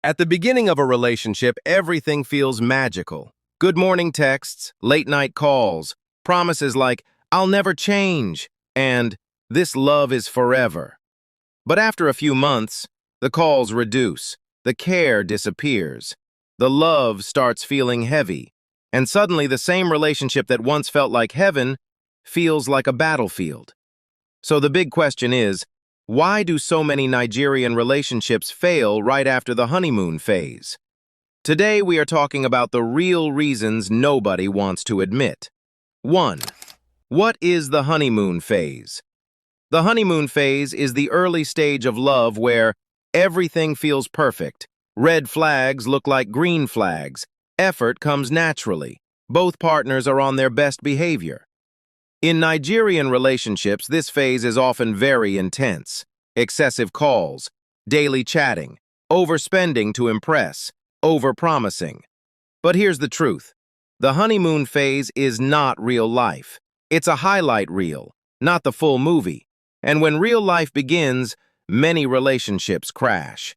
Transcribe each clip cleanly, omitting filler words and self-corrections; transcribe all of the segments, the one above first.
At the beginning of a relationship, everything feels magical. Good morning texts, late night calls, promises like, "I'll never change," and "This love is forever." But after a few months, the calls reduce, the care disappears, the love starts feeling heavy, and suddenly the same relationship that once felt like heaven feels like a battlefield. So the big question is, why do so many Nigerian relationships fail right after the honeymoon phase? Today we are talking about the real reasons nobody wants to admit. 1. What is the honeymoon phase? The honeymoon phase is the early stage of love where everything feels perfect. Red flags look like green flags. Effort comes naturally. Both partners are on their best behavior. In Nigerian relationships, this phase is often very intense. Excessive calls, daily chatting, overspending to impress, overpromising. But here's the truth. The honeymoon phase is not real life. It's a highlight reel, not the full movie. And when real life begins, many relationships crash.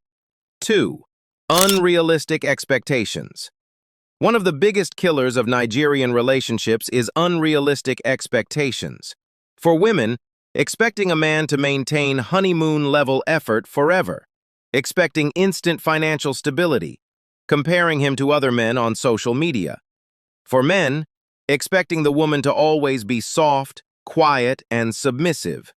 2. Unrealistic expectations. One of the biggest killers of Nigerian relationships is unrealistic expectations. For women, expecting a man to maintain honeymoon-level effort forever, expecting instant financial stability, comparing him to other men on social media. For men, expecting the woman to always be soft, quiet, and submissive.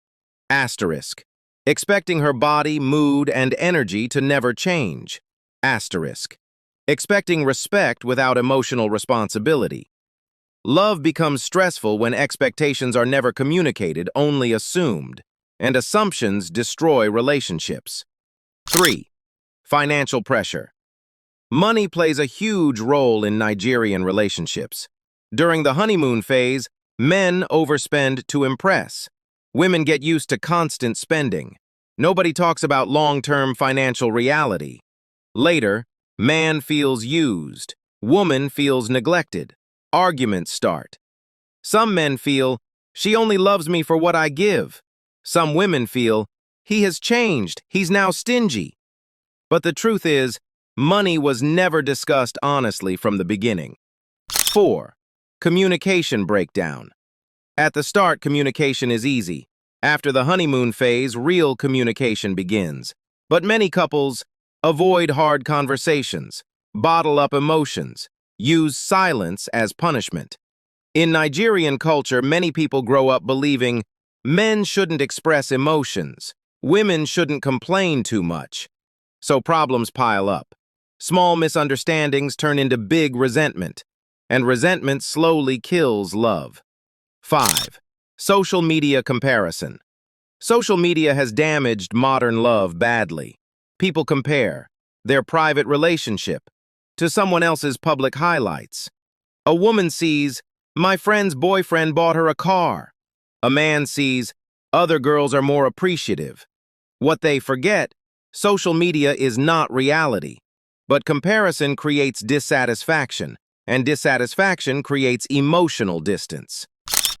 Asterisk. Expecting her body, mood, and energy to never change. Asterisk. Expecting respect without emotional responsibility. Love becomes stressful when expectations are never communicated, only assumed, and assumptions destroy relationships. 3. Financial pressure. Money plays a huge role in Nigerian relationships. During the honeymoon phase, men overspend to impress. Women get used to constant spending. Nobody talks about long-term financial reality. Later, man feels used. Woman feels neglected. Arguments start. Some men feel, "She only loves me for what I give." Some women feel, "He has changed. He's now stingy." But the truth is, money was never discussed honestly from the beginning. 4. Communication breakdown. At the start, communication is easy. After the honeymoon phase, real communication begins. But many couples avoid hard conversations, bottle up emotions, use silence as punishment. In Nigerian culture, many people grow up believing men shouldn't express emotions, women shouldn't complain too much. So problems pile up. Small misunderstandings turn into big resentment, and resentment slowly kills love. 5. Social media comparison. Social media has damaged modern love badly. People compare their private relationship to someone else's public highlights. A woman sees, "My friend's boyfriend bought her a car." A man sees, "Other girls are more appreciative." What they forget, social media is not reality. But comparison creates dissatisfaction, and dissatisfaction creates emotional distance.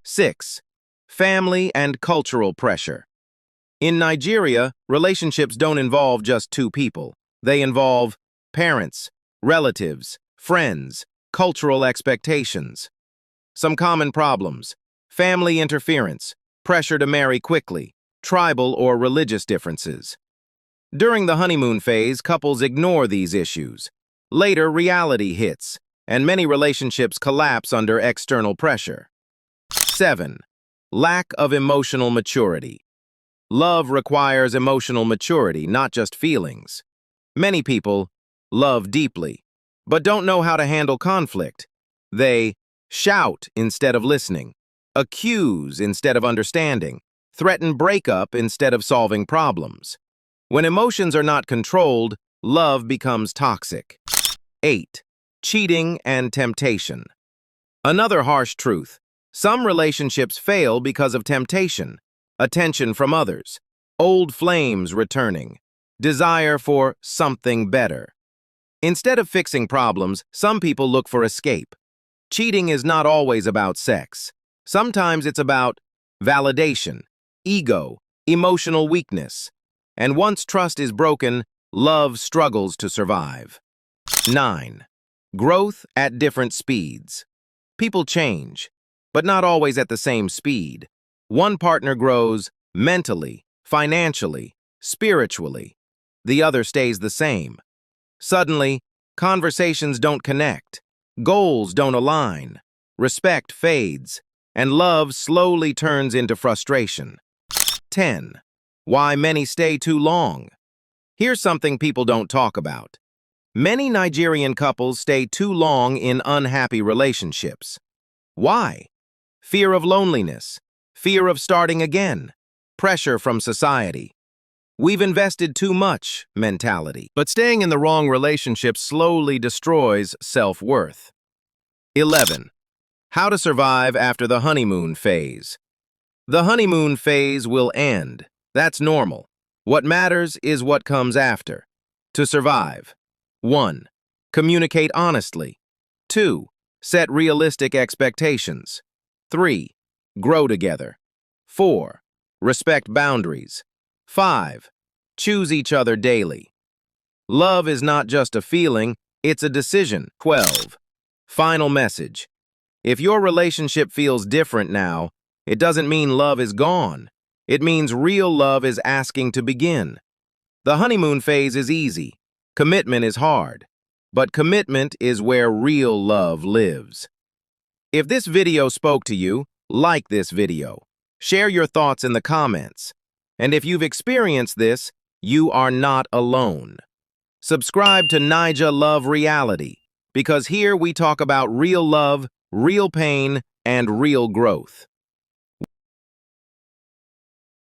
6. Family and cultural pressure. In Nigeria, relationships don't involve just two people. They involve parents, relatives, friends, cultural expectations. Some common problems: family interference, pressure to marry quickly, tribal or religious differences. During the honeymoon phase, couples ignore these issues. Later, reality hits, and many relationships collapse under external pressure. 7. Lack of emotional maturity. Love requires emotional maturity, not just feelings. Many people love deeply, but don't know how to handle conflict. They shout instead of listening, accuse instead of understanding, threaten breakup instead of solving problems. When emotions are not controlled, love becomes toxic. 8. Cheating and temptation. Another harsh truth: some relationships fail because of temptation, attention from others, old flames returning, desire for something better. Instead of fixing problems, some people look for escape. Cheating is not always about sex. Sometimes it's about validation, ego, emotional weakness. And once trust is broken, Love struggles to survive. 9. Growth at different speeds. People change, but not always at the same speed. One partner grows mentally, financially, spiritually. The other stays the same. Suddenly, conversations don't connect, goals don't align, respect fades, and love slowly turns into frustration. 10. Why many stay too long. Here's something people don't talk about. Many Nigerian couples stay too long in unhappy relationships. Why? Fear of loneliness, fear of starting again, pressure from society. We've invested too much mentality. But staying in the wrong relationship slowly destroys self-worth. 11. How to survive after the honeymoon phase. The honeymoon phase will end. That's normal. What matters is what comes after. To survive. 1. Communicate honestly. 2. Set realistic expectations. 3. Grow together. 4. Respect boundaries. 5. Choose each other daily. Love is not just a feeling, it's a decision. 12. Final message. If your relationship feels different now, it doesn't mean love is gone. It means real love is asking to begin. The honeymoon phase is easy. Commitment is hard. But commitment is where real love lives. If this video spoke to you, like this video. Share your thoughts in the comments. And if you've experienced this, you are not alone. Subscribe to Naija Love Reality, because here we talk about real love, real pain, and real growth.